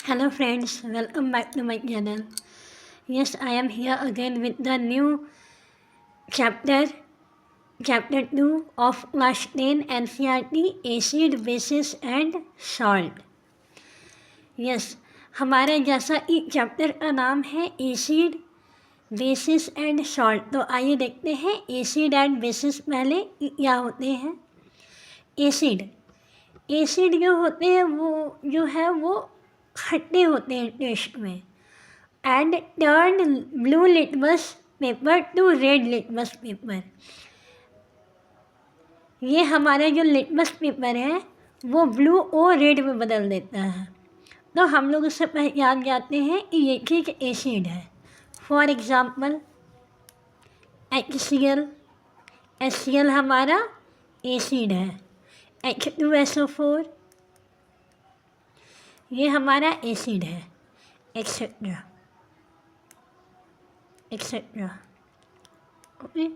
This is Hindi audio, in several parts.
Hello friends, welcome back to my channel. Yes, I am here again with the new chapter, chapter 2 of class 10 NCERT acid, bases and salt. Yes, हमारे जैसा इस चैप्टर का नाम है एसिड बेसिस एंड सॉल्ट। तो आइए देखते हैं एसिड एंड बेसिस पहले क्या होते हैं। एसिड एसिड जो होते हैं वो खट्टे होते हैं टेस्ट में and turn blue litmus paper two red litmus paper. ये हमारा जो लिटमस पेपर है वो ब्लू और रेड में बदल देता है। तो हम लोग उससे पहचान जाते हैं कि ये चीज़ एसिड है। फॉर एग्ज़ाम्पल HCl, HCl हमारा एसिड है। H2SO4 ये हमारा एसिड है, एक्सेट्रा एक्सेट्रा। ओके,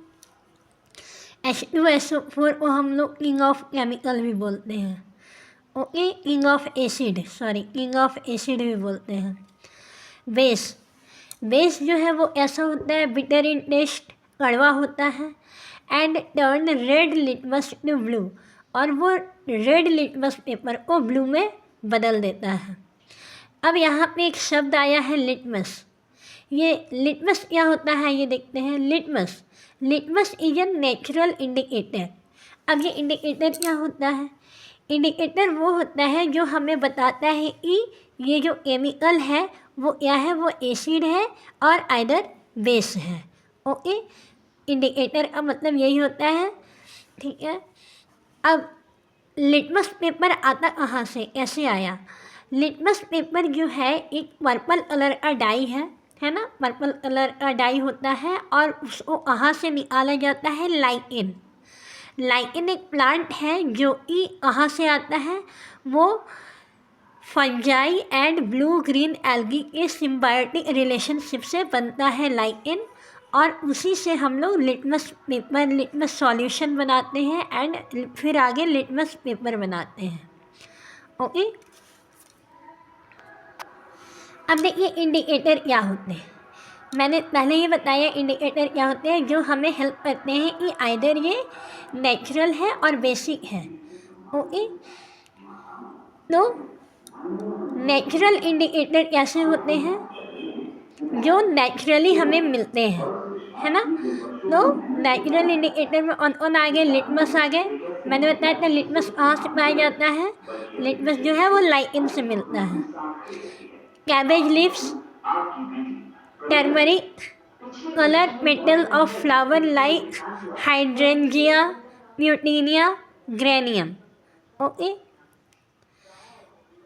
H2SO4 को हम लोग किंग ऑफ केमिकल भी बोलते हैं। ओके, किंग ऑफ एसिड भी बोलते हैं। बेस जो है वो ऐसा होता है, बिटर इन टेस्ट, कड़वा होता है and turn red litmus to blue, और वो रेड लिटमस पेपर को ब्लू में बदल देता है। अब यहाँ पे एक शब्द आया है लिटमस। ये लिटमस क्या होता है ये देखते हैं। Litmus is a natural indicator. अब ये इंडिकेटर क्या होता है? इंडिकेटर वो होता है जो हमें बताता है कि ये जो केमिकल है वो क्या है, वो एसिड है और आइदर बेस है। ओके, इंडिकेटर का मतलब यही होता है। ठीक है, अब लिटमस पेपर आता कहाँ से, कैसे आया? लिटमस पेपर जो है एक पर्पल कलर का डाई है ना, पर्पल कलर का डाई होता है और उसको कहाँ से निकाला जाता है? लाइकेन एक प्लांट है जो कि कहाँ से आता है? वो fungi and blue green algae के सिम्बायोटिक रिलेशनशिप से बनता है लाइकेन, और उसी से हम लोग लिटमस सॉल्यूशन बनाते हैं एंड फिर आगे लिटमस पेपर बनाते हैं। ओके, अब देखिए इंडिकेटर क्या होते हैं। मैंने पहले ही बताया इंडिकेटर क्या होते हैं, जो हमें हेल्प करते हैं कि आइदर ये नेचुरल है और बेसिक है। ओके, तो नेचुरल इंडिकेटर कैसे होते हैं? जो नेचुरली हमें मिलते हैं, है ना। तो नेचुरल इंडिकेटर में कौन आ गए? लिटमस आ गए। मैंने बताया था लिटमस कहाँ से पाया जाता है। लिटमस जो है वो लाइकेन से मिलता है। Cabbage leaves, turmeric, colour petal of flower like hydrangea, petunia, geranium. Okay,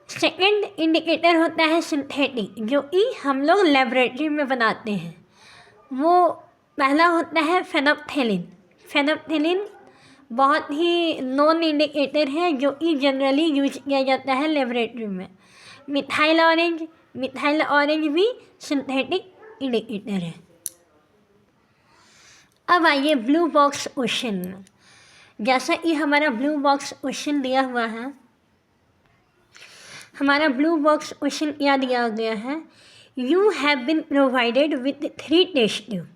second indicator होता है सिंथेटिक, जो कि हम लोग लेबोरेटरी में बनाते हैं। वो पहला होता है फेनोप्थेलिन बहुत ही नॉन इंडिकेटर है जो कि जनरली यूज किया जाता है लेबोरेटरी में। मिथाइल ऑरेंज भी सिंथेटिक इंडिकेटर है। अब आइए ब्लू बॉक्स क्वेश्चन में। जैसा कि हमारा ब्लू बॉक्स क्वेश्चन दिया हुआ है, हमारा ब्लू बॉक्स क्वेश्चन क्या दिया गया है? You have been provided with 3 test tube.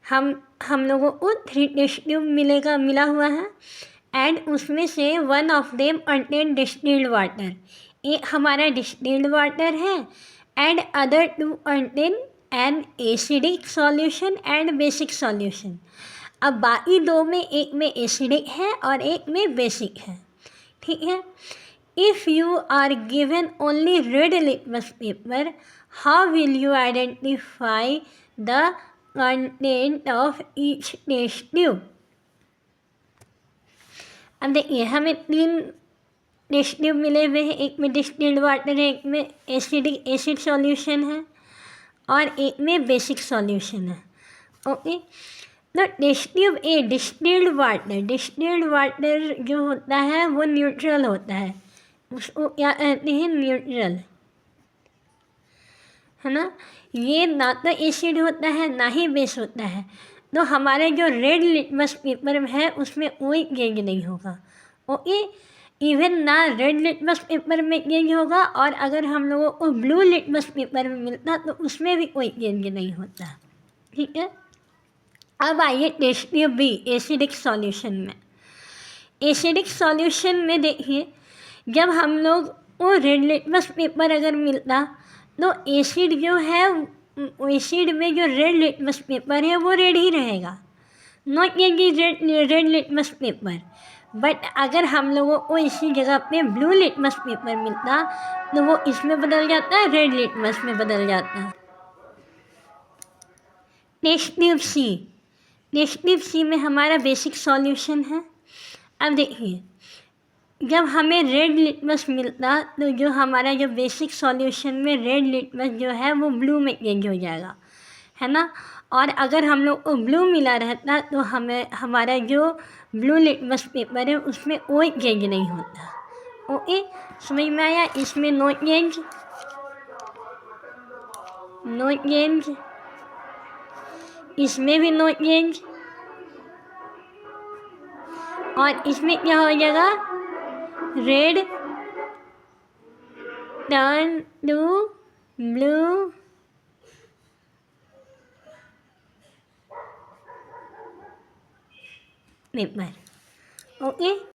हम लोगों को 3 टेस्ट ट्यूब मिला हुआ है एंड उसमें से one of them contain distilled water. एक हमारा डिस्टिल्ड वाटर है and other 2 contain an acidic solution and basic solution. अब बाकी 2 में, एक में एसिडिक है और एक में बेसिक है। ठीक है, if you are given only red litmus paper, how will you identify the content of each test tube? अब देखिए हमें 3 टेस्ट ट्यूब मिले हुए हैं, एक में डिस्टिल्ड वाटर है, एक में एसिड सॉल्यूशन है और एक में बेसिक सॉल्यूशन है। ओके, तो test tube A distilled water जो होता है वो न्यूट्रल होता है, उसको क्या कहते हैं? न्यूट्रल, है ना। ये ना तो एसिड होता है ना ही बेस होता है, तो हमारे जो रेड लिटमस पेपर है उसमें कोई चेंज नहीं होगा। ओके, इवन ना रेड लिटमस पेपर में चेंज होगा, और अगर हम लोगों को ब्लू लिटमस पेपर में मिलता तो उसमें भी कोई चेंज नहीं होता। ठीक है, अब आइए test tube B, acidic solution में। एसिडिक सॉल्यूशन में देखिए, जब हम लोग को रेड लिटमस पेपर अगर मिलता तो एसिड जो है, एसिड में जो रेड लिटमस पेपर है वो रेड ही रहेगा, नॉट ये रेड लिटमस पेपर। बट अगर हम लोगों को इसी जगह पे ब्लू लिटमस पेपर मिलता तो वो इसमें बदल जाता है, रेड लिटमस में बदल जाता है। Test tube C, test tube C में हमारा बेसिक सॉल्यूशन है। अब देखिए, जब हमें रेड लिटमस मिलता तो जो हमारा जो बेसिक सॉल्यूशन में रेड लिटमस जो है वो ब्लू में चेंज हो जाएगा, है ना। और अगर हम लोग को ब्लू मिला रहता तो हमें हमारा जो ब्लू लिटमस पेपर है उसमें कोई चेंज नहीं होता। ओके, समझ में आया? इसमें नो चेंज, नो चेंज, इसमें भी नो चेंज, और इसमें क्या हो जाएगा, red turn to blue paper. Okay.